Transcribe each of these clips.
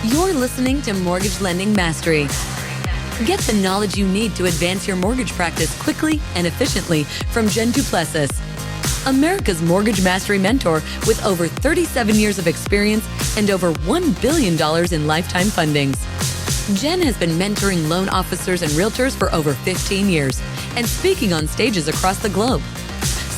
You're listening to Mortgage Lending Mastery. Get the knowledge you need to advance your mortgage practice quickly and efficiently from Jen Duplessis, America's Mortgage Mastery mentor with over 37 years of experience and over $1 billion in lifetime fundings. Jen has been mentoring loan officers and realtors for over 15 years and speaking on stages across the globe.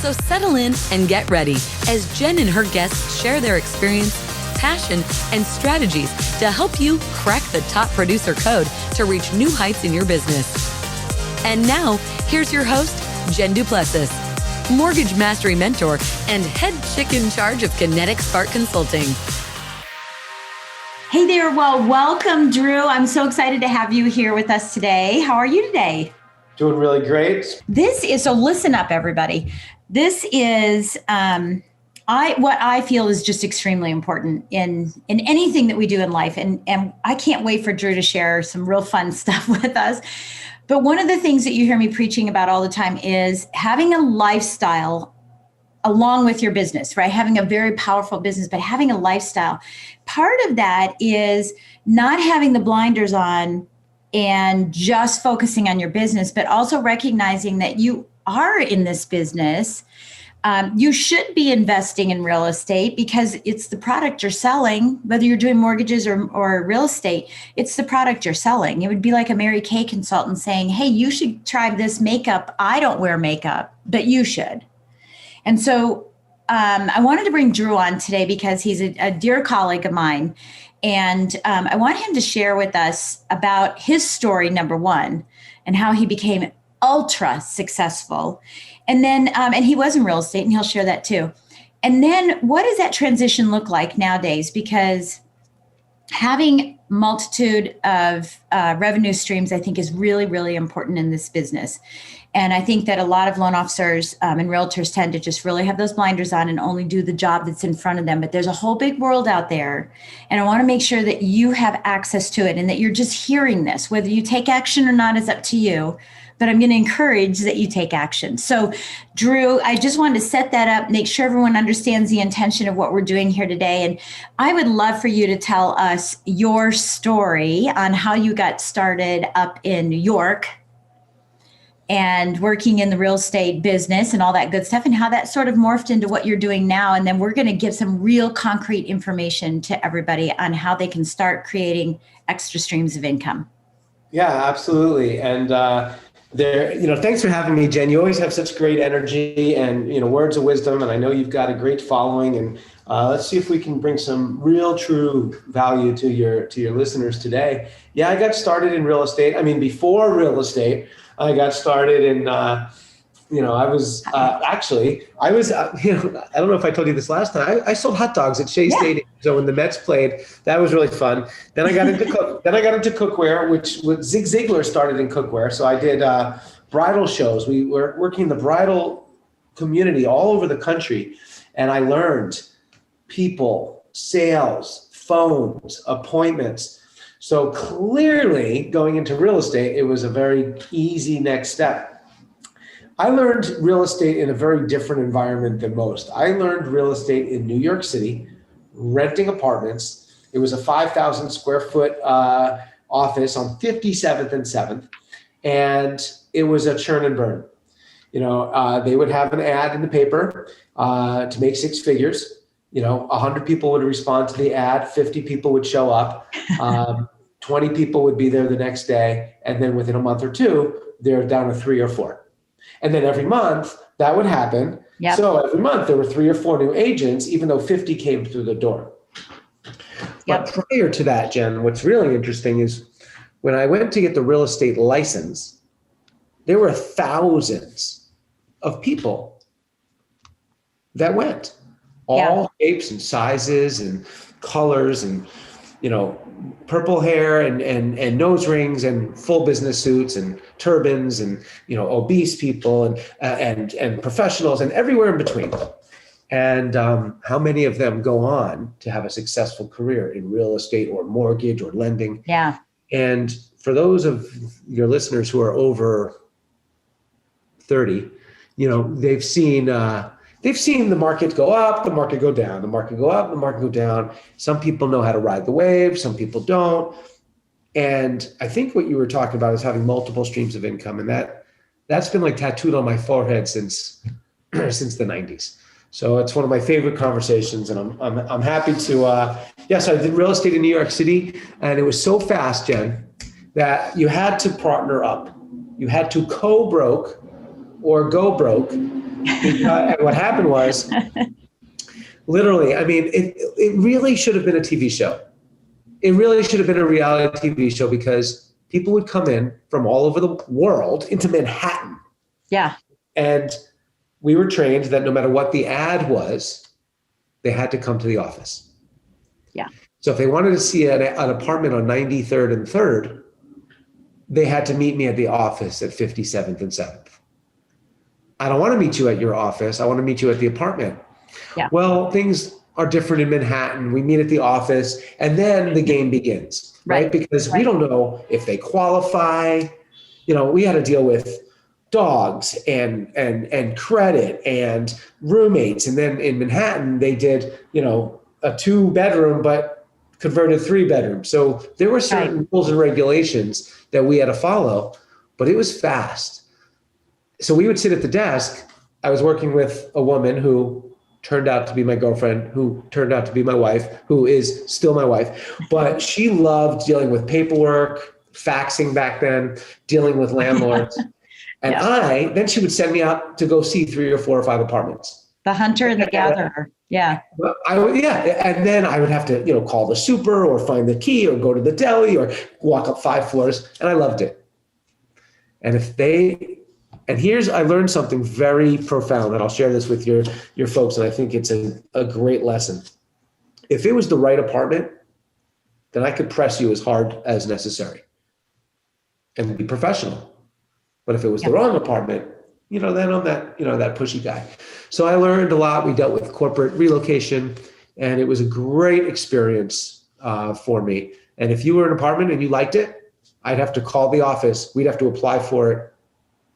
So settle in and get ready as Jen and her guests share their experience, passion, and strategies to help you crack the top producer code to reach new heights in your business. And now, here's your host, Jen Duplessis, Mortgage Mastery Mentor and head chick in charge of Kinetic Spark Consulting. Hey there. Well, welcome, Drew. I'm so excited to have you here with us today. How are you today? Doing really great. So listen up, everybody. This is what I feel is just extremely important in anything that we do in life. And I can't wait for Drew to share some real fun stuff with us. But one of the things that you hear me preaching about all the time is having a lifestyle along with your business, right? Having a very powerful business, but having a lifestyle. Part of that is not having the blinders on and just focusing on your business, but also recognizing that you are in this business. You should be investing in real estate because it's the product you're selling, whether you're doing mortgages or real estate, it's the product you're selling. It would be like a Mary Kay consultant saying, hey, you should try this makeup. I don't wear makeup, but you should. And so I wanted to bring Drew on today because he's a dear colleague of mine. And I want him to share with us about his story, number one, and how he became ultra successful. And then, and he was in real estate, and he'll share that too. And then what does that transition look like nowadays? Because having multitude of revenue streams, I think, is really, really important in this business. And I think that a lot of loan officers and realtors tend to just really have those blinders on and only do the job that's in front of them. But there's a whole big world out there. And I want to make sure that you have access to it and that you're just hearing this. Whether you take action or not is up to you. But I'm going to encourage that you take action. So, Drew, I just wanted to set that up, make sure everyone understands the intention of what we're doing here today. And I would love for you to tell us your story on how you got started up in New York and working in the real estate business and all that good stuff, and how that sort of morphed into what you're doing now. And then we're going to give some real concrete information to everybody on how they can start creating extra streams of income. Yeah, absolutely. And thanks for having me, Jen. You always have such great energy and, words of wisdom. And I know you've got a great following. And let's see if we can bring some real, true value to your listeners today. Yeah, I got started in real estate. I mean, before real estate, I got started in, I don't know if I told you this last time. I sold hot dogs at Shea Stadium. So when the Mets played, that was really fun. Then I got into cookware, which Zig Ziglar started in cookware. So I did bridal shows. We were working the bridal community all over the country, and I learned people, sales, phones, appointments. So clearly, going into real estate, it was a very easy next step. I learned real estate in a very different environment than most. I learned real estate in New York City, renting apartments. It was a 5,000 square foot office on 57th and 7th, and it was a churn and burn. They would have an ad in the paper to make six figures. 100 people would respond to the ad, 50 people would show up, 20 people would be there the next day, and then within a month or two, they're down to 3 or 4. And then every month that would happen. Yep. So every month there were 3 or 4 new agents, even though 50 came through the door. But prior to that, Jen, what's really interesting is when I went to get the real estate license, there were thousands of people that went, all shapes and sizes and colors and, purple hair and nose rings and full business suits and turbans and, obese people and professionals and everywhere in between. And how many of them go on to have a successful career in real estate or mortgage or lending? Yeah. And for those of your listeners who are over 30, they've seen they've seen the market go up, the market go down, the market go up, the market go down. Some people know how to ride the wave, some people don't. And I think what you were talking about is having multiple streams of income, and that's been like tattooed on my forehead since since the 90s. So it's one of my favorite conversations, and I'm happy to. Yes, I did real estate in New York City, and it was so fast, Jen, that you had to partner up. You had to co-broke or go broke. And what happened was, literally, I mean, it really should have been a TV show. It really should have been a reality TV show, because people would come in from all over the world into Manhattan. Yeah. And we were trained that no matter what the ad was, they had to come to the office. Yeah. So if they wanted to see an apartment on 93rd and 3rd, they had to meet me at the office at 57th and 7th. I don't want to meet you at your office. I want to meet you at the apartment. Yeah. Well, things are different in Manhattan. We meet at the office, and then the game begins, right? Because we don't know if they qualify. You know, we had to deal with dogs and credit and roommates. And then in Manhattan, they did, you know, a 2-bedroom, but converted 3-bedroom. So there were certain rules and regulations that we had to follow, but it was fast. So we would sit at the desk. I was working with a woman who turned out to be my girlfriend, who turned out to be my wife, who is still my wife, but she loved dealing with paperwork, faxing back then, dealing with landlords. And then she would send me out to go see 3 or 4 or 5 apartments. The hunter and the gatherer. Yeah. And then I would have to, you know, call the super or find the key or go to the deli or walk up 5 floors. And I loved it. And I learned something very profound, and I'll share this with your folks. And I think it's a great lesson. If it was the right apartment, then I could press you as hard as necessary and be professional. But if it was the wrong apartment, you know, then I'm that pushy guy. So I learned a lot. We dealt with corporate relocation, and it was a great experience for me. And if you were in an apartment and you liked it, I'd have to call the office. We'd have to apply for it.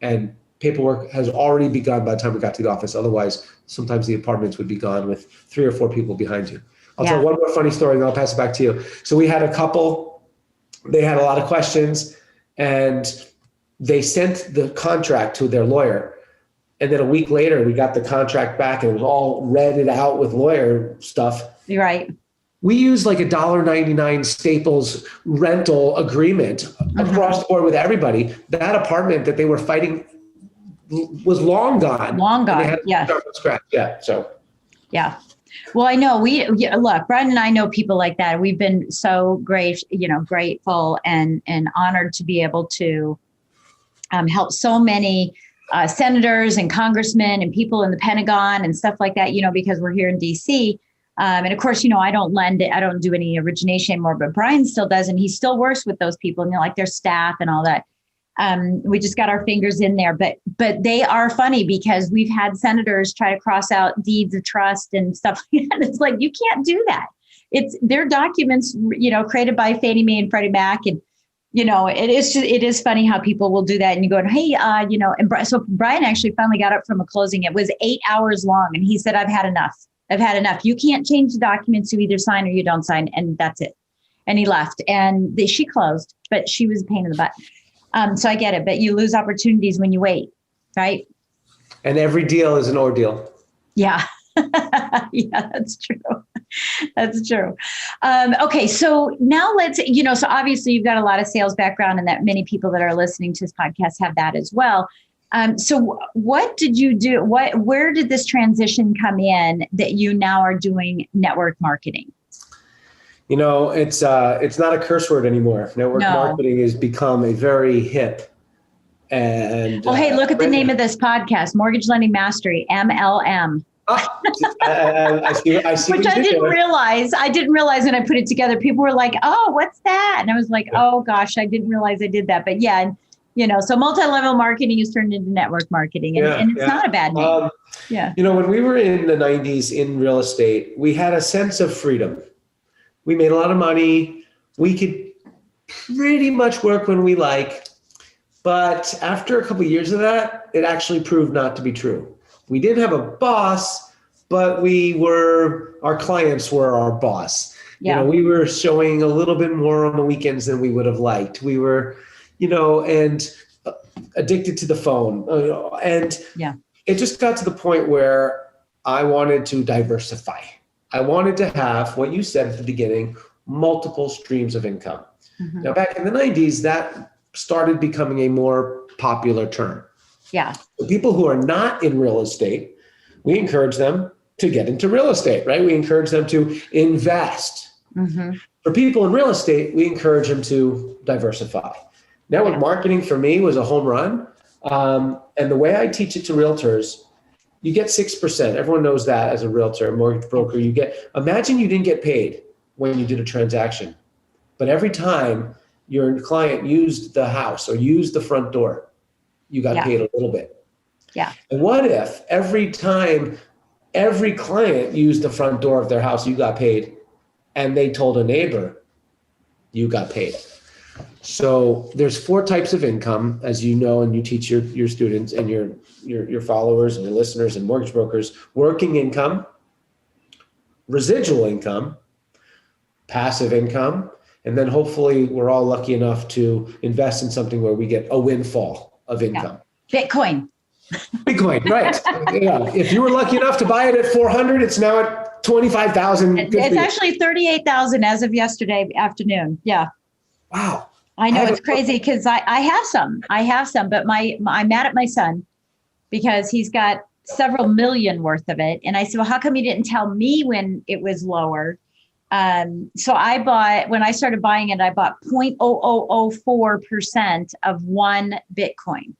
And paperwork has already begun by the time we got to the office. Otherwise, sometimes the apartments would be gone with 3 or 4 people behind you. I'll tell one more funny story, and then I'll pass it back to you. So we had a couple. They had a lot of questions, and they sent the contract to their lawyer. And then a week later, we got the contract back, and it was all read out with lawyer stuff. Right. We used like $1.99 Staples rental agreement across the board with everybody. That apartment that they were fighting was long gone. Long gone. They had to start from scratch. Yeah. So. Yeah. Well, I know look, Brian and I know people like that. We've been so grateful and honored to be able to help so many senators and congressmen and people in the Pentagon and stuff like that, you know, because we're here in DC. And of course, you know, I don't do any origination anymore, but Brian still does. And he still works with those people and, you know, like their staff and all that. We just got our fingers in there, but they are funny because we've had senators try to cross out deeds of trust and stuff like that. It's like, you can't do that. It's their documents, you know, created by Fannie Mae and Freddie Mac. And, you know, it is funny how people will do that. And you go, hey, you know, and so Brian actually finally got up from a closing. It was 8 hours long. And he said, I've had enough. You can't change the documents. You either sign or you don't sign. And that's it. And he left, and she closed, but she was a pain in the butt. So I get it, but you lose opportunities when you wait, right? And every deal is an ordeal. Yeah. Yeah, that's true. That's true. Okay. So now so obviously you've got a lot of sales background, and that many people that are listening to this podcast have that as well. So what did you do? Where did this transition come in that you now are doing network marketing? You know, it's not a curse word anymore. Network marketing has become a very hip and. Well, hey, look at the name of this podcast, Mortgage Lending Mastery, MLM. I see. Which I didn't realize. I didn't realize when I put it together. People were like, "Oh, what's that?" And I was like, "Oh gosh, I didn't realize I did that." But yeah, you know, so multi-level marketing is turned into network marketing, and it's not a bad name. You know, when we were in the 90s in real estate, we had a sense of freedom. We made a lot of money. We could pretty much work when we like. But after a couple of years of that, it actually proved not to be true. We didn't have a boss, but our clients were our boss. Yeah. We were showing a little bit more on the weekends than we would have liked. We were, and addicted to the phone. And it just got to the point where I wanted to diversify. I wanted to have what you said at the beginning, multiple streams of income. Mm-hmm. Now, back in the 90s, that started becoming a more popular term. Yeah. For people who are not in real estate, we encourage them to get into real estate, right? We encourage them to invest. Mm-hmm. For people in real estate, we encourage them to diversify. Network marketing for me was a home run. And the way I teach it to realtors, you get 6%. Everyone knows that as a realtor, mortgage broker. Imagine you didn't get paid when you did a transaction, but every time your client used the house or used the front door, you got paid a little bit. Yeah. And what if every time every client used the front door of their house, you got paid, and they told a neighbor, you got paid? So there's 4 types of income, as you know, and you teach your students and your followers and your listeners and mortgage brokers: working income, residual income, passive income, and then hopefully we're all lucky enough to invest in something where we get a windfall of income. Yeah. Bitcoin, right. Yeah. If you were lucky enough to buy it at 400, it's now at 25,000. It's actually 38,000 as of yesterday afternoon. Yeah. Wow. I know, it's crazy because I have some, but I'm mad at my son because he's got several million worth of it. And I said, well, how come you didn't tell me when it was lower? So when I started buying it, I bought 0.0004% of one Bitcoin,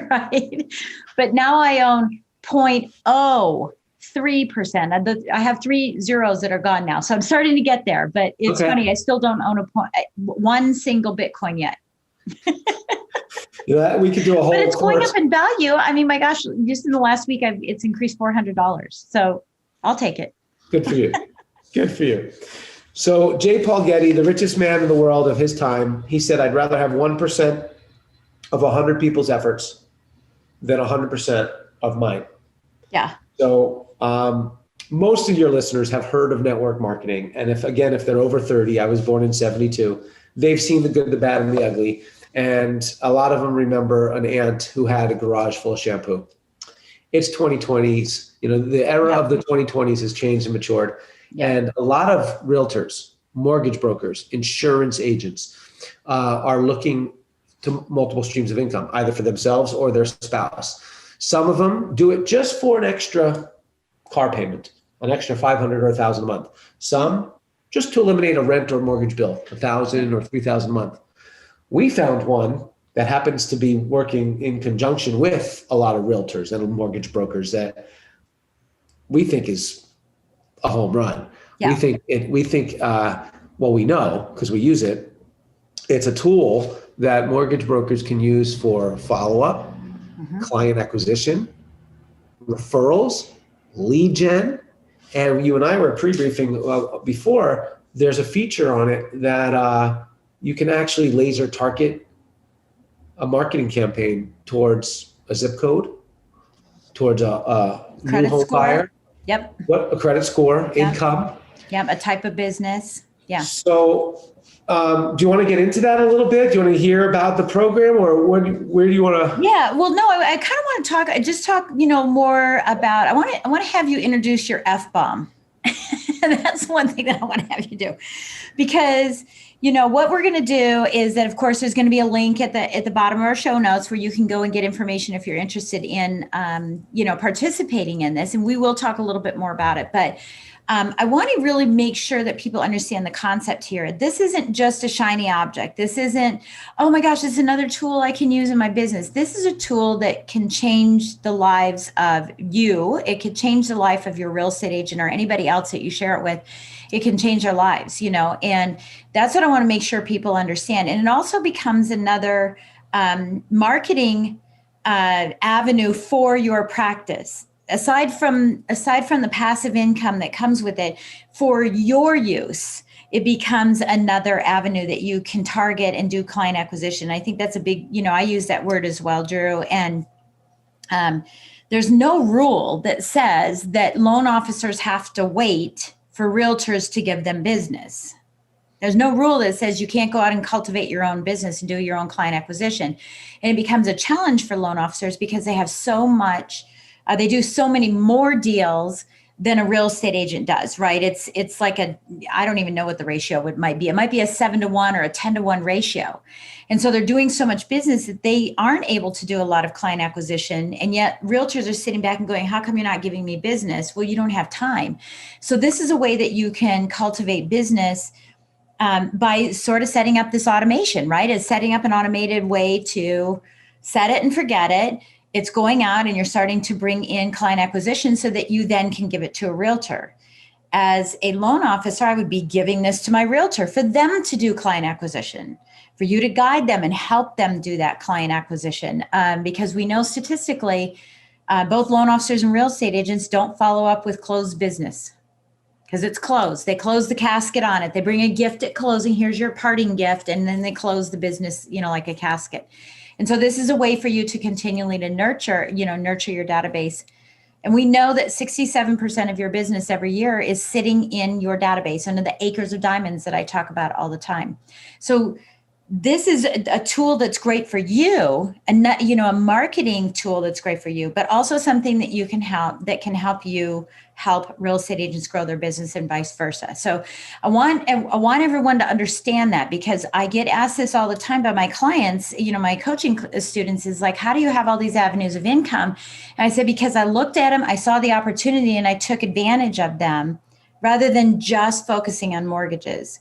right? But now I own 0.03%. I have 3 zeros that are gone now. So I'm starting to get there, but it's funny. I still don't own one single Bitcoin yet. Yeah, we could do a whole. But it's going up in value. I mean, my gosh, just in the last week, it's increased $400. So I'll take it. Good for you. Good for you. So J. Paul Getty, the richest man in the world of his time, he said, I'd rather have 1% of 100 people's efforts than 100% of mine. Yeah. So most of your listeners have heard of network marketing. And if they're over 30, I was born in 72, they've seen the good, the bad, and the ugly. And a lot of them remember an aunt who had a garage full of shampoo. It's 2020s. The era of the 2020s has changed and matured. Yeah. And a lot of realtors, mortgage brokers, insurance agents are looking to multiple streams of income, either for themselves or their spouse. Some of them do it just for an extra car payment, an extra $500 or $1,000 a month. Some just to eliminate a rent or mortgage bill, $1,000 or $3,000 a month. We found one that happens to be working in conjunction with a lot of realtors and mortgage brokers that we think is a home run. Yeah. We know because we use it. It's a tool that mortgage brokers can use for follow-up, client acquisition, referrals, lead gen. And you and I were pre-briefing before. There's a feature on it that you can actually laser target a marketing campaign towards a zip code, towards a new home buyer. Yep. What a credit score, income. Yep, a type of business. Yeah. So do you want to get into that a little bit? Do you want to hear about the program, or where do you want to? Yeah, well, no, I kind of want to talk more about, I want to have you introduce your FBomb. That's one thing that I want to have you do, because what we're going to do is that, of course, there's going to be a link at the bottom of our show notes where you can go and get information if you're interested in, participating in this. And we will talk a little bit more about it. But I want to really make sure that people understand the concept here. This isn't just a shiny object. This isn't, oh my gosh, this is another tool I can use in my business. This is a tool that can change the lives of you. It could change the life of your real estate agent or anybody else that you share it with. It can change their lives, and that's what I want to make sure people understand. And it also becomes another marketing avenue for your practice. Aside from the passive income that comes with it, for your use, it becomes another avenue that you can target and do client acquisition. I think that's a big, I use that word as well, Drew. And there's no rule that says that loan officers have to wait for realtors to give them business. There's no rule that says you can't go out and cultivate your own business and do your own client acquisition. And it becomes a challenge for loan officers because they have so much, they do so many more deals than a real estate agent does, right? It's like I don't even know what the ratio might be. It might be a 7-to-1 or a 10-to-1 ratio. And so they're doing so much business that they aren't able to do a lot of client acquisition. And yet realtors are sitting back and going, how come you're not giving me business? Well, you don't have time. So this is a way that you can cultivate business by sort of setting up this automation, right? It's setting up an automated way to set it and forget it. It's going out and you're starting to bring in client acquisition so that you then can give it to a realtor. As a loan officer, I would be giving this to my realtor for them to do client acquisition, for you to guide them and help them do that client acquisition. Because we know statistically, both loan officers and real estate agents don't follow up with closed business because it's closed. They close the casket on it. They bring a gift at closing. Here's your parting gift. And then they close the business, like a casket. And so this is a way for you to continually to nurture your database. And we know that 67% of your business every year is sitting in your database under the acres of diamonds that I talk about all the time. So this is a tool that's great for you, and a marketing tool that's great for you, but also something that you can help you help real estate agents grow their business and vice versa. So I want everyone to understand that, because I get asked this all the time by my clients, my coaching students, is like, how do you have all these avenues of income? And I said, because I looked at them, I saw the opportunity, and I took advantage of them rather than just focusing on mortgages.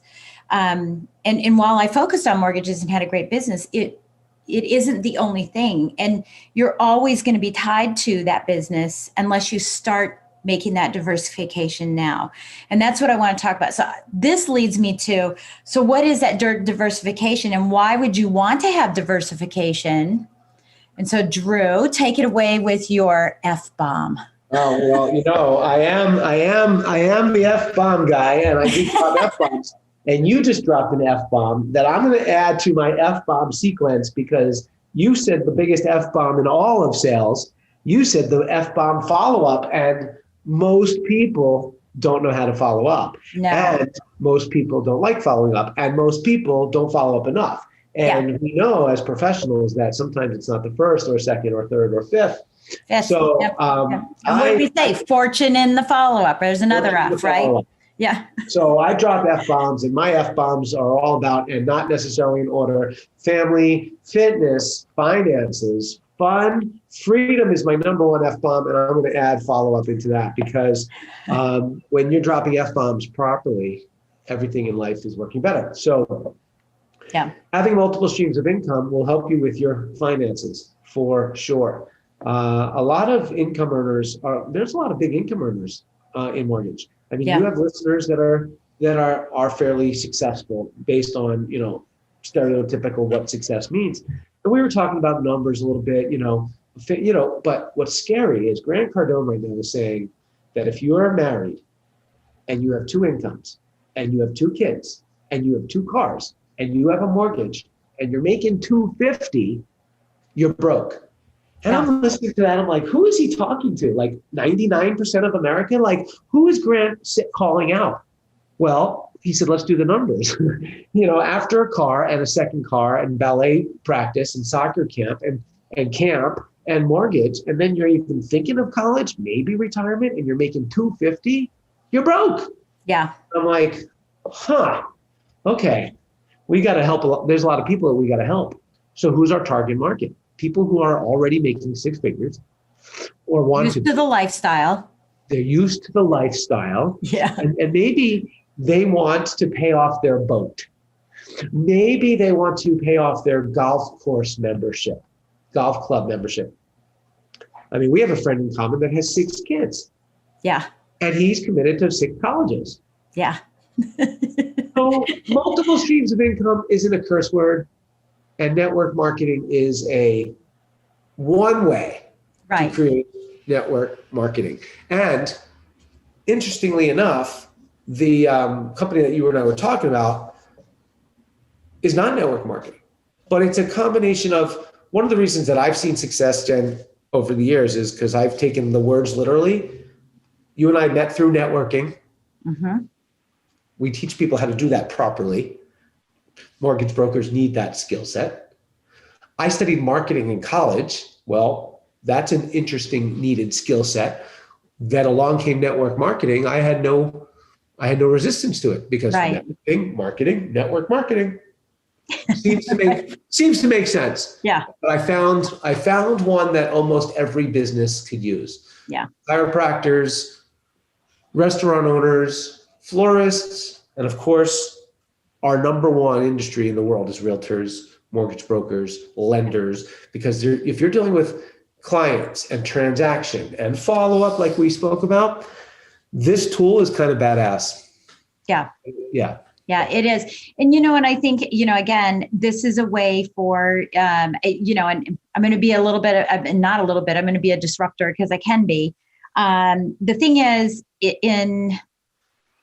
And while I focused on mortgages and had a great business, it isn't the only thing. And you're always going to be tied to that business unless you start making that diversification now. And that's what I want to talk about. So this leads me to, so what is that diversification, and why would you want to have diversification? And so Drew, take it away with your FBomb. Oh, well, I am the FBomb guy, and I do FBombs. And you just dropped an F-bomb that I'm going to add to my F-bomb sequence, because you said the biggest F-bomb in all of sales. You said the F-bomb follow-up, and most people don't know how to follow up. No. And most people don't like following up, and most people don't follow up enough. And we know as professionals that sometimes it's not the first or second or third or fifth. Yes. So, And what did we say? Fortune in the follow-up. There's another F, right? Yeah. So I drop F-bombs, and my F-bombs are all about, and not necessarily in order, family, fitness, finances, fun, freedom is my number one F-bomb. And I'm going to add follow-up into that, because when you're dropping F-bombs properly, everything in life is working better. So having multiple streams of income will help you with your finances for sure. A lot of income earners there's a lot of big income earners in mortgage. I mean, you have listeners that are fairly successful based on, stereotypical what success means. And we were talking about numbers a little bit, but what's scary is Grant Cardone right now is saying that if you are married and you have 2 incomes and you have 2 kids and you have 2 cars and you have a mortgage and you're making $250, you're broke. And I'm listening to that. I'm like, who is he talking to? Like 99% of America? Like, who is Grant calling out? Well, he said, let's do the numbers. After a car and a second car and ballet practice and soccer camp and camp and mortgage, and then you're even thinking of college, maybe retirement, and you're making $250, you're broke. Yeah. I'm like, okay, we got to help. There's a lot of people that we got to help. So who's our target market? People who are already making 6 figures or want used to the lifestyle. They're used to the lifestyle. Yeah. And maybe they want to pay off their boat. Maybe they want to pay off their golf club membership. I mean, we have a friend in common that has 6 kids. Yeah. And he's committed to 6 colleges. Yeah. So multiple streams of income isn't a curse word. And network marketing is one way to create network marketing. And interestingly enough, the company that you and I were talking about is not network marketing, but it's a combination of, one of the reasons that I've seen success, Jen, over the years is because I've taken the words literally. You and I met through networking. Mm-hmm. We teach people how to do that properly. Mortgage brokers need that skill set. I studied marketing in college. Well, that's an interesting, needed skill set. Then along came network marketing. I had no resistance to it because networking, marketing, network marketing seems to make sense. Yeah. But I found one that almost every business could use. Yeah. Chiropractors, restaurant owners, florists, and of course, our number one industry in the world is realtors, mortgage brokers, lenders, because if you're dealing with clients and transaction and follow-up like we spoke about, this tool is kind of badass. Yeah. Yeah. Yeah, it is. And, and I think, again, this is a way for, and I'm going to be I'm going to be a disruptor because I can be. The thing is, in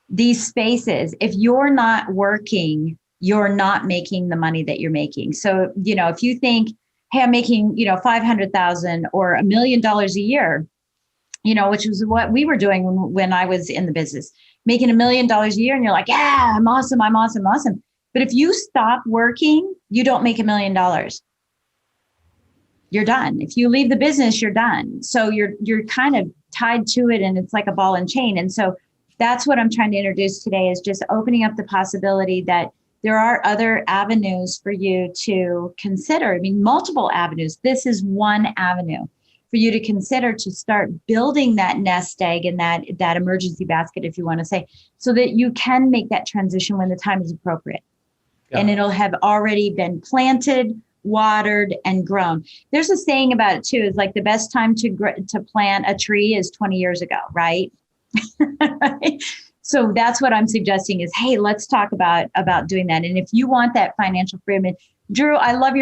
these spaces, if you're not working, you're not making the money that you're making. So, if you think, hey, I'm making, $500,000 or $1 million a year, which was what we were doing when I was in the business, making $1 million a year. And you're like, yeah, I'm awesome. But if you stop working, you don't make $1 million. You're done. If you leave the business, you're done. So you're kind of tied to it, and it's like a ball and chain. And so that's what I'm trying to introduce today, is just opening up the possibility that there are other avenues for you to consider. I mean, multiple avenues. This is one avenue for you to consider to start building that nest egg and that emergency basket, if you want to say, so that you can make that transition when the time is appropriate. Yeah. And it'll have already been planted, watered, and grown. There's a saying about it too, is like the best time to plant a tree is 20 years ago, right? So that's what I'm suggesting is, hey, let's talk about doing that. And if you want that financial freedom, Drew, I love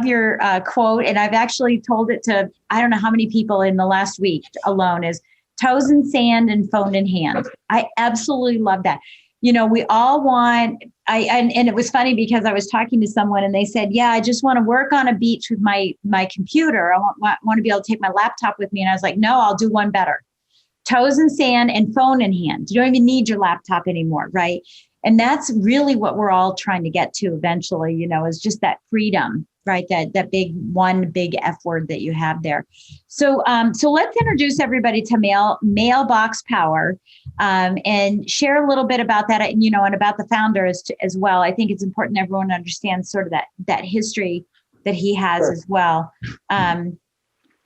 your quote, and I've actually told it to I don't know how many people in the last week alone, is toes in sand and phone in hand. I absolutely love that. We all want. And it was funny because I was talking to someone and they said, yeah, I just want to work on a beach with my computer. I want to be able to take my laptop with me. And I was like, no, I'll do one better. Toes in sand and phone in hand. You don't even need your laptop anymore, right? And that's really what we're all trying to get to eventually, is just that freedom, right? That big F word that you have there. So let's introduce everybody to Mailbox Power, and share a little bit about that, and about the founder as well. I think it's important everyone understands sort of that history that he has as well.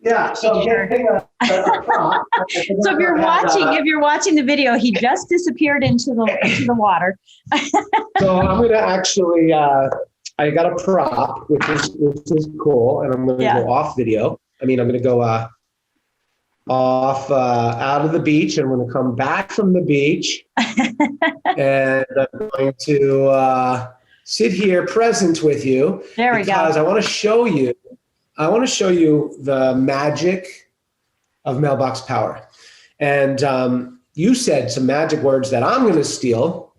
Yeah. So so if you're watching the video, he just disappeared into the water. So I'm going to actually, I got a prop, which is cool, and I'm going to go off video. I'm going to go off out of the beach, and I'm going to come back from the beach, and I'm going to sit here present with you. There we go. Because I want to show you the magic of Mailbox Power. And you said some magic words that I'm going to steal.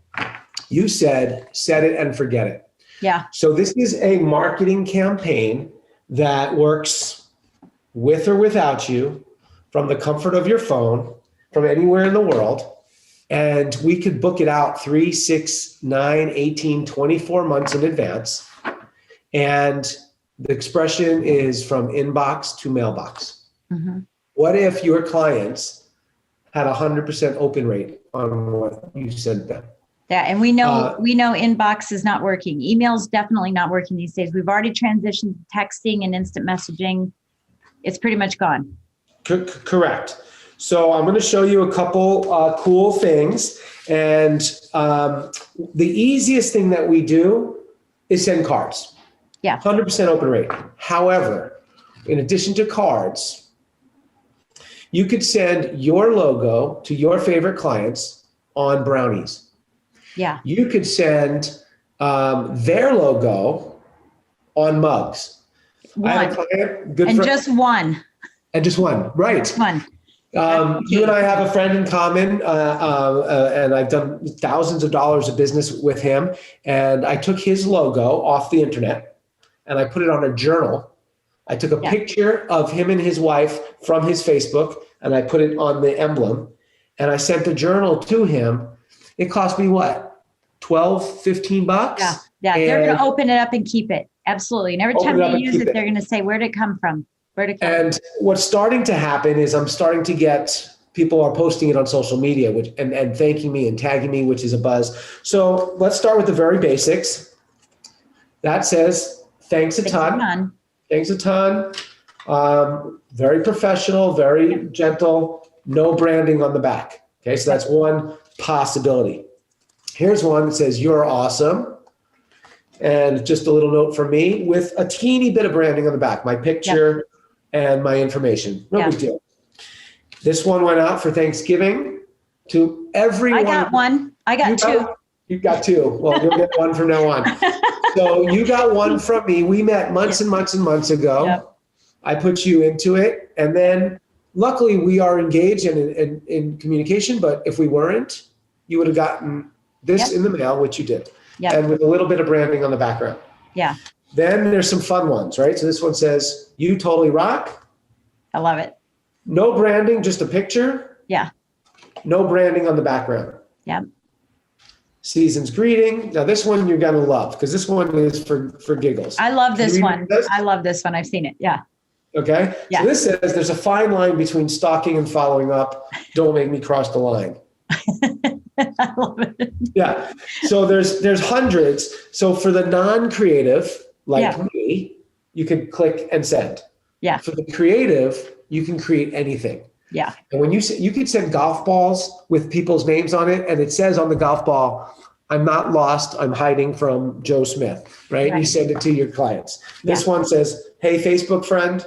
You said, set it and forget it. Yeah. So this is a marketing campaign that works with or without you, from the comfort of your phone, from anywhere in the world. And we could book it out 3, 6, 9, 18, 24 months in advance. And the expression is from inbox to mailbox. Mm-hmm. What if your clients had 100% open rate on what you sent them? Yeah, and we know inbox is not working. Email's definitely not working these days. We've already transitioned to texting and instant messaging. It's pretty much gone. Correct. So I'm going to show you a couple cool things. And the easiest thing that we do is send cards. Yeah. 100% open rate. However, in addition to cards, you could send your logo to your favorite clients on brownies. Yeah. You could send their logo on mugs. One. I have a client, just one. And just one, right. One. You and I have a friend in common, and I've done thousands of dollars of business with him. And I took his logo off the internet and I put it on a journal I took a picture of him and his wife from his Facebook, and I put it on the emblem, and I sent the journal to him. It cost me what, 12, 15 bucks? Yeah. Yeah. They're going to open it up and keep it. Absolutely. And every time they use it, they're going to say, where'd it come from? And what's starting to happen is I'm starting to get people are posting it on social media, and thanking me and tagging me, which is a buzz. So let's start with the very basics. That says, thanks a ton. Thanks a ton. Very professional, very gentle, no branding on the back. Okay, so that's one possibility. Here's one that says, you're awesome. And just a little note from me with a teeny bit of branding on the back, my picture and my information. No big deal. This one went out for Thanksgiving to everyone. I got one. I got two. You got two. Well, you'll get one from now on. So you got one from me. We met months and months and months ago. Yep. I put you into it. And then luckily we are engaged in communication. But if we weren't, you would have gotten this in the mail, which you did. Yep. And with a little bit of branding on the background. Yeah. Then there's some fun ones, right? So this one says, you totally rock. I love it. No branding, just a picture. Yeah. No branding on the background. Yeah. Season's greeting. Now this one you're gonna love because this one is for giggles. I love this one. I love this one. I've seen it. Yeah. Okay. Yeah. So this says there's a fine line between stalking and following up. Don't make me cross the line. I love it. Yeah. So there's hundreds. So for the non-creative like me, you can click and send. Yeah. For the creative, you can create anything. Yeah. And when you could send golf balls with people's names on it, and it says on the golf ball, I'm not lost, I'm hiding from Joe Smith, right? You send it to your clients. This one says, hey, Facebook friend.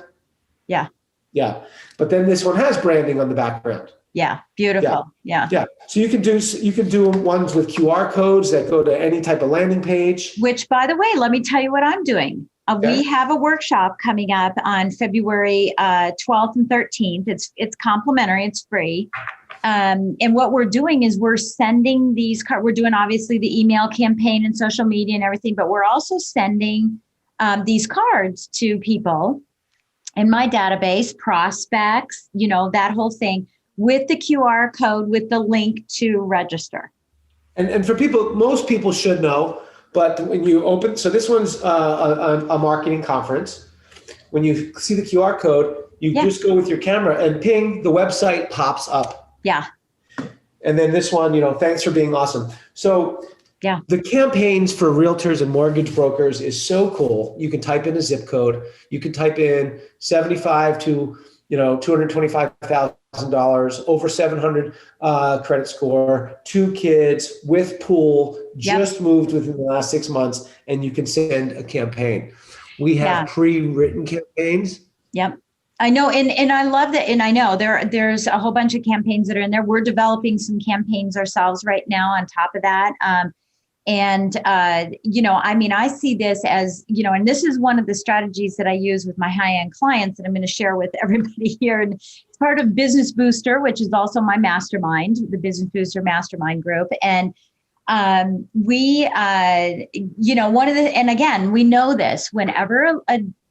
Yeah. Yeah. But then this one has branding on the background. Yeah. Beautiful. Yeah. Yeah. So you can do ones with QR codes that go to any type of landing page. Which, by the way, let me tell you what I'm doing. We have a workshop coming up on February 12th and 13th. It's complimentary. It's free. And what we're doing is we're sending these cards. We're doing obviously the email campaign and social media and everything, but we're also sending these cards to people in my database, prospects, that whole thing with the QR code, with the link to register. And for people, most people should know. But when you open, so this one's a marketing conference. When you see the QR code, you just go with your camera and ping, the website pops up. Yeah. And then this one, thanks for being awesome. So the campaigns for realtors and mortgage brokers is so cool. You can type in a zip code. You can type in 75 to, $225,000, over 700 credit score, 2 kids with pool, just moved within the last 6 months, and you can send a campaign. We have pre-written campaigns. Yep. I know. And I love that. And I know there's a whole bunch of campaigns that are in there. We're developing some campaigns ourselves right now on top of that. I see this as, and this is one of the strategies that I use with my high-end clients that I'm going to share with everybody here. And it's part of Business Booster, which is also my mastermind, the Business Booster Mastermind Group. And and again, we know this, whenever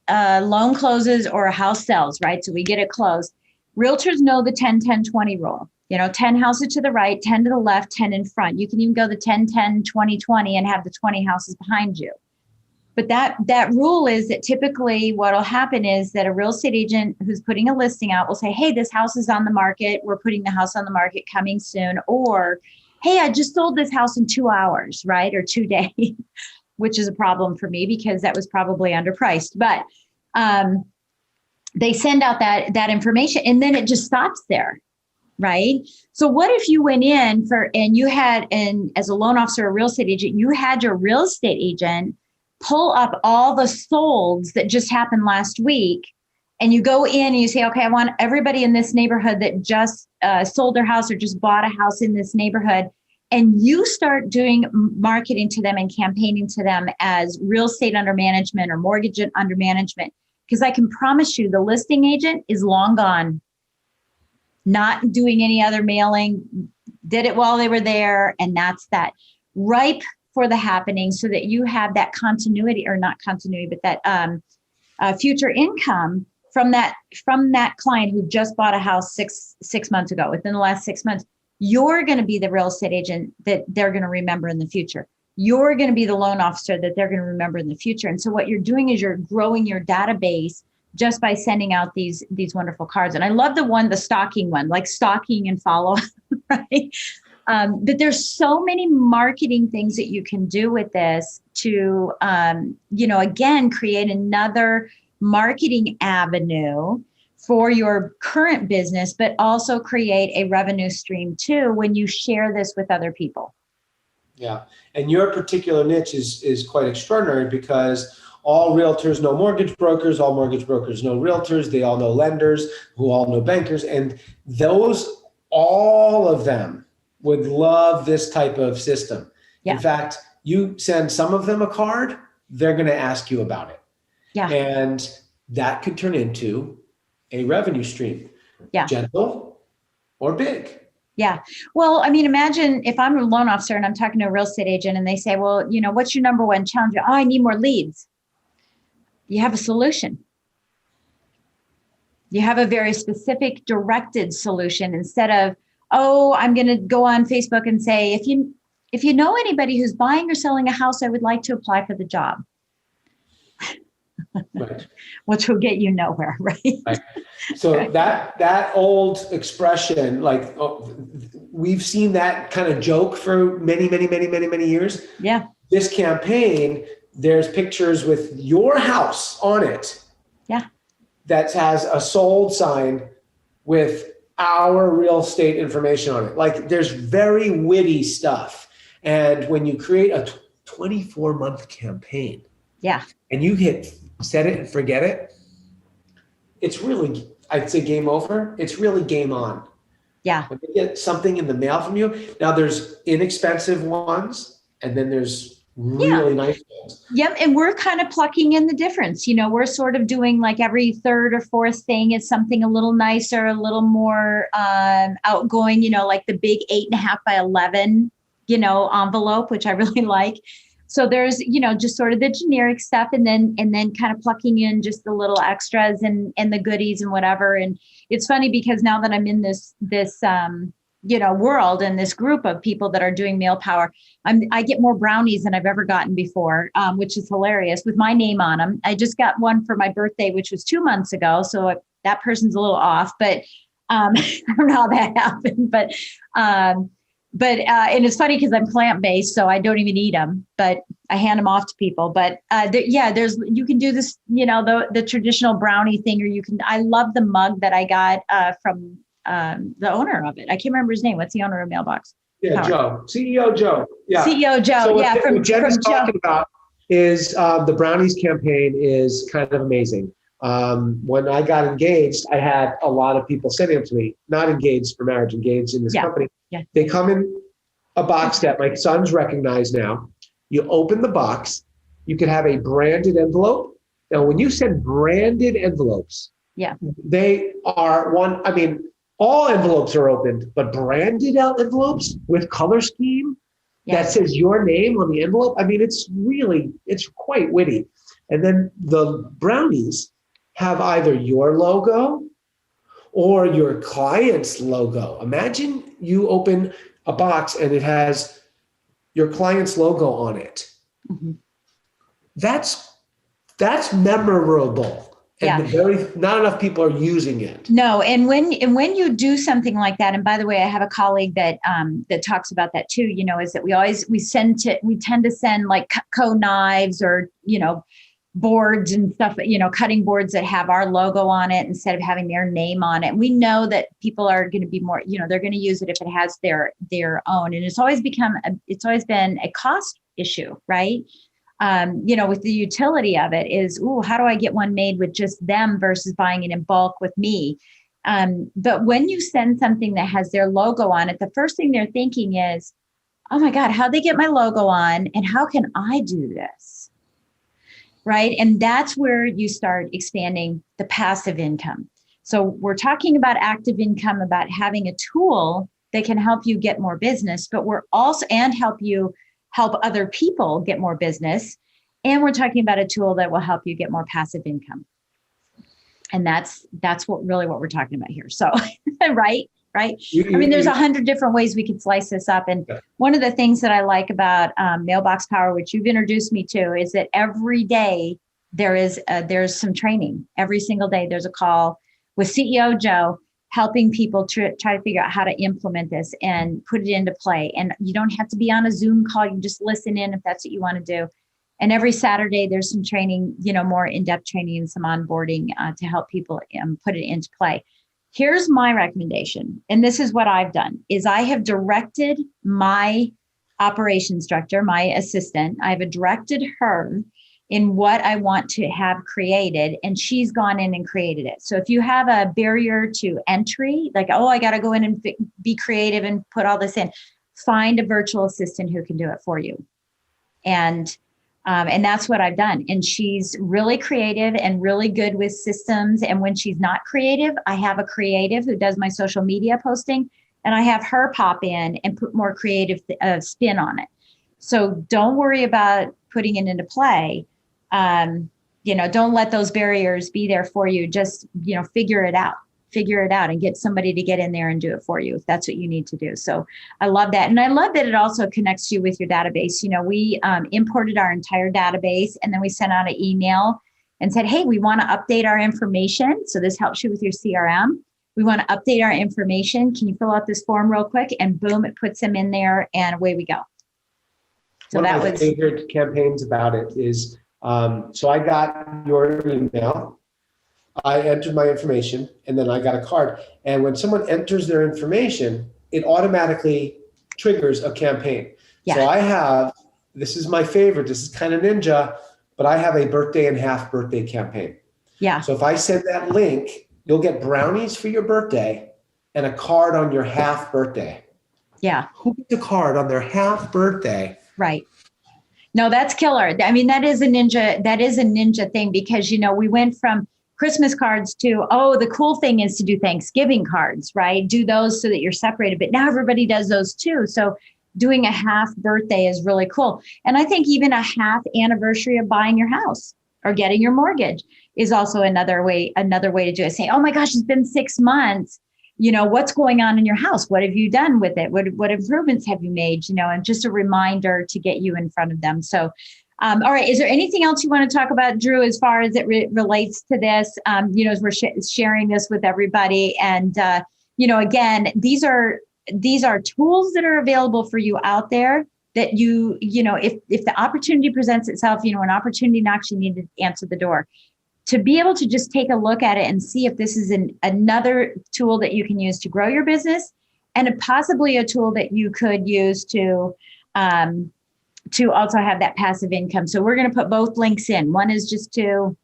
a loan closes or a house sells, right? So we get it closed. Realtors know the 10-10-20 rule. 10 houses to the right, 10 to the left, 10 in front. You can even go the 10-10-20-20 and have the 20 houses behind you. But that rule is that typically what will happen is that a real estate agent who's putting a listing out will say, hey, this house is on the market. We're putting the house on the market coming soon. Or, hey, I just sold this house in 2 hours, right? Or 2 days, which is a problem for me because that was probably underpriced. But they send out that information and then it just stops there. Right. So what if you went in as a loan officer or real estate agent, you had your real estate agent pull up all the solds that just happened last week, and you go in and you say, okay, I want everybody in this neighborhood that just sold their house or just bought a house in this neighborhood. And you start doing marketing to them and campaigning to them as real estate under management or mortgage under management. Because I can promise you the listing agent is long gone. Not doing any other mailing, did it while they were there. And that's that, ripe for the happening so that you have that continuity, or not continuity, but that future income from that client who just bought a house six months ago, within the last 6 months. You're going to be the real estate agent that they're going to remember in the future. You're going to be the loan officer that they're going to remember in the future. And so what you're doing is you're growing your database just by sending out these wonderful cards. And I love the stalking one, like stalking and follow, right? But there's so many marketing things that you can do with this to, again, create another marketing avenue for your current business, but also create a revenue stream too when you share this with other people. Yeah. And your particular niche is quite extraordinary because all realtors know mortgage brokers, all mortgage brokers know realtors, they all know lenders who all know bankers. And all of them would love this type of system. Yeah. In fact, you send some of them a card, they're going to ask you about it. Yeah. And that could turn into a revenue stream. Yeah. Gentle or big. Yeah. Well, I mean, imagine if I'm a loan officer and I'm talking to a real estate agent and they say, well, what's your number one challenge? Oh, I need more leads. You have a solution. You have a very specific directed solution instead of, oh, I'm going to go on Facebook and say, if you know anybody who's buying or selling a house, I would like to apply for the job. Right. Which will get you nowhere, right? Right. So that old expression, we've seen that kind of joke for many, many, many, many, many years. Yeah. This campaign, there's pictures with your house on it. Yeah. That has a sold sign with our real estate information on it. Like there's very witty stuff. And when you create a 24-month campaign, yeah, and you hit set it and forget it, it's really, I'd say game over. It's really game on. Yeah. When they get something in the mail from you, now there's inexpensive ones and then there's really nice ones. Yep. And we're kind of plucking in the difference. We're sort of doing like every third or fourth thing is something a little nicer, a little more outgoing, like the big 8.5 by 11, envelope, which I really like. So there's, just sort of the generic stuff and then kind of plucking in just the little extras and the goodies and whatever. And it's funny because now that I'm in this world and this group of people that are doing Mail Power, I get more brownies than I've ever gotten before, which is hilarious with my name on them. I just got one for my birthday, which was 2 months ago. So that person's a little off, but I don't know how that happened, but and it's funny because I'm plant-based, so I don't even eat them, but I hand them off to people. But you can do this, the traditional brownie thing, or I love the mug that I got from the owner of it. I can't remember his name. What's the owner of Mailbox? Yeah, Power? Joe. CEO Joe. Yeah. CEO Joe. So yeah. What Jen is talking about is the brownies campaign is kind of amazing. When I got engaged, I had a lot of people sending them to me, not engaged for marriage, engaged in this company. Yeah. They come in a box that my sons recognize now. You open the box, you can have a branded envelope. Now, when you send branded envelopes, they are all envelopes are opened, but branded out envelopes with color scheme that says your name on the envelope. It's quite witty. And then the brownies have either your logo or your client's logo. Imagine you open a box and it has your client's logo on it. Mm-hmm. That's memorable. And not enough people are using it. No, and when you do something like that, and by the way, I have a colleague that talks about that too. Is that we tend to send like Cutco knives or boards and stuff, cutting boards that have our logo on it instead of having their name on it. We know that people are going to be more, they're going to use it if it has their own, and it's always been a cost issue, right? With the utility of it is, how do I get one made with just them versus buying it in bulk with me? But when you send something that has their logo on it, the first thing they're thinking is, oh my God, how'd they get my logo on? And how can I do this? Right. And that's where you start expanding the passive income. So we're talking about active income, about having a tool that can help you get more business, but we're also, and help other people get more business. And we're talking about a tool that will help you get more passive income. And that's what we're talking about here. So, right. I You- mean, there's you- 100 different ways we could slice this up. And Yeah. one of the things that I like about Mailbox Power, which you've introduced me to, is that every day there's some training. Every single day there's a call with CEO Joe helping people try to figure out how to implement this and put it into play. And you don't have to be on a Zoom call. You can just listen in if that's what you want to do. And every Saturday there's some training, more in-depth training and some onboarding to help people put it into play. Here's my recommendation, and this is what I've done, is I have directed my operations director, my assistant, I've directed her in what I want to have created, and she's gone in and created it. So if you have a barrier to entry, like, oh, I got to go in and be creative and put all this in, find a virtual assistant who can do it for you. And that's what I've done. And she's really creative and really good with systems. And when she's not creative, I have a creative who does my social media posting, and I have her pop in and put more creative spin on it. So don't worry about putting it into play. Don't let those barriers be there for you. Just, figure it out and get somebody to get in there and do it for you if that's what you need to do. So I love that. And I love that it also connects you with your database. We imported our entire database, and then we sent out an email and said, hey, we want to update our information. So this helps you with your CRM. We want to update our information. Can you fill out this form real quick? And boom, it puts them in there and away we go. So One that of my was favorite campaigns about it is, so I got your email, I entered my information, and then I got a card. And when someone enters their information, it automatically triggers a campaign. Yeah. So this is my favorite, this is kind of ninja, but I have a birthday and half birthday campaign. Yeah. So if I send that link, you'll get brownies for your birthday and a card on your half birthday. Yeah. Who gets a card on their half birthday? Right. No, that's killer. I mean, that is a ninja thing, because, we went from Christmas cards to, the cool thing is to do Thanksgiving cards, right? Do those so that you're separated. But now everybody does those too. So doing a half birthday is really cool. And I think even a half anniversary of buying your house or getting your mortgage is also another way to do it. Saying, oh my gosh, it's been 6 months. What's going on in your house? What have you done with it? What improvements have you made? And just a reminder to get you in front of them. So, all right. Is there anything else you want to talk about, Drew, as far as it relates to this? As we're sharing this with everybody, and again, these are tools that are available for you out there. That if the opportunity presents itself, an opportunity knocks, you need to answer the door. To be able to just take a look at it and see if this is another tool that you can use to grow your business, and possibly a tool that you could use to also have that passive income. So we're going to put both links in. One is just to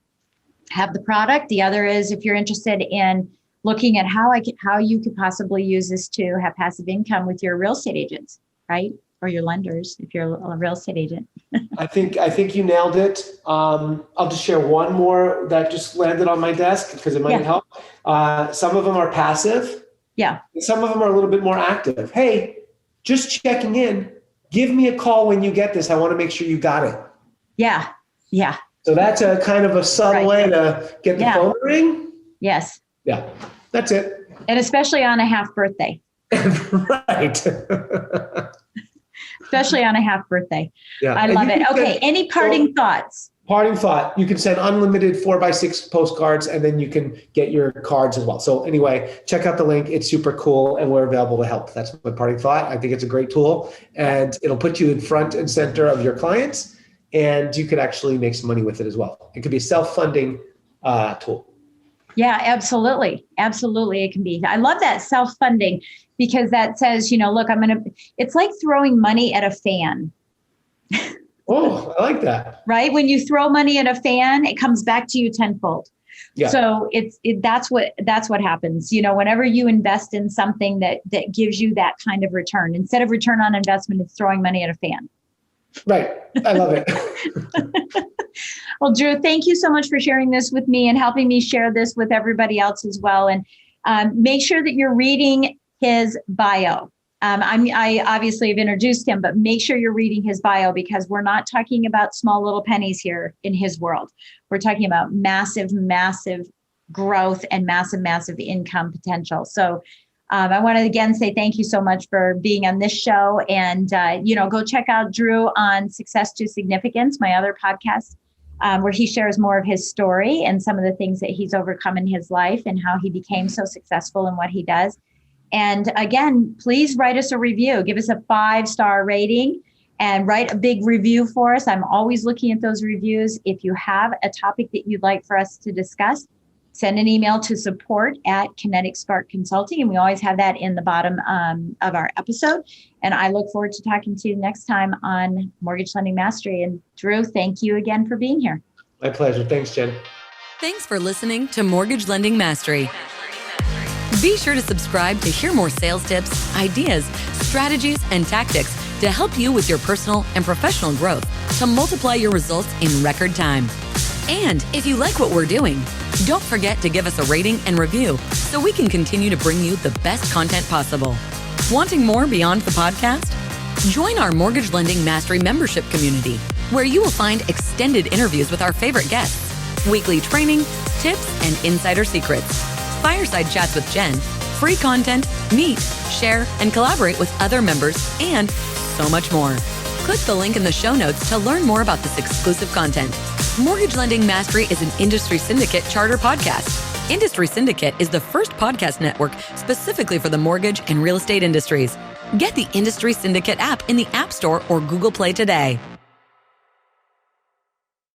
have the product. The other is if you're interested in looking at how you could possibly use this to have passive income with your real estate agents, right? Or your lenders, if you're a real estate agent. I think you nailed it. I'll just share one more that just landed on my desk because it might help. Some of them are passive. Yeah. And some of them are a little bit more active. Hey, just checking in. Give me a call when you get this. I want to make sure you got it. Yeah. Yeah. So that's a kind of a subtle way to get the phone to ring. Yes. Yeah. That's it. And especially on a half birthday. Right. Especially on a half birthday. Yeah. I love it. Okay. Any parting thoughts? Parting thought, you can send unlimited 4x6 postcards, and then you can get your cards as well. So anyway, check out the link. It's super cool, and we're available to help. That's my parting thought. I think it's a great tool, and it'll put you in front and center of your clients, and you could actually make some money with it as well. It could be a self-funding tool. Yeah, absolutely. Absolutely. It can be. I love that self-funding, because that says, look, it's like throwing money at a fan. Oh, I like that. Right? When you throw money at a fan, it comes back to you tenfold. Yeah. So that's what happens. Whenever you invest in something that gives you that kind of return, instead of return on investment, it's throwing money at a fan. Right. I love it. Well, Drew, thank you so much for sharing this with me and helping me share this with everybody else as well. And make sure that you're reading his bio. I obviously have introduced him, but make sure you're reading his bio, because we're not talking about small little pennies here in his world. We're talking about massive, massive growth and massive income potential. So I want to again say thank you so much for being on this show. And, go check out Drew on Success to Significance, my other podcast, where he shares more of his story and some of the things that he's overcome in his life and how he became so successful in what he does. And again, please write us a review. Give us a 5-star rating and write a big review for us. I'm always looking at those reviews. If you have a topic that you'd like for us to discuss, send an email to support@Kinetic Spark Consulting. And we always have that in the bottom of our episode. And I look forward to talking to you next time on Mortgage Lending Mastery. And Drew, thank you again for being here. My pleasure. Thanks, Jen. Thanks for listening to Mortgage Lending Mastery. Be sure to subscribe to hear more sales tips, ideas, strategies, and tactics to help you with your personal and professional growth to multiply your results in record time. And if you like what we're doing, don't forget to give us a rating and review so we can continue to bring you the best content possible. Wanting more beyond the podcast? Join our Mortgage Lending Mastery membership community, where you will find extended interviews with our favorite guests, weekly training, tips, and insider secrets, fireside chats with Jen, free content, meet, share, and collaborate with other members, and so much more. Click the link in the show notes to learn more about this exclusive content. Mortgage Lending Mastery is an Industry Syndicate charter podcast. Industry Syndicate is the first podcast network specifically for the mortgage and real estate industries. Get the Industry Syndicate app in the App Store or Google Play today.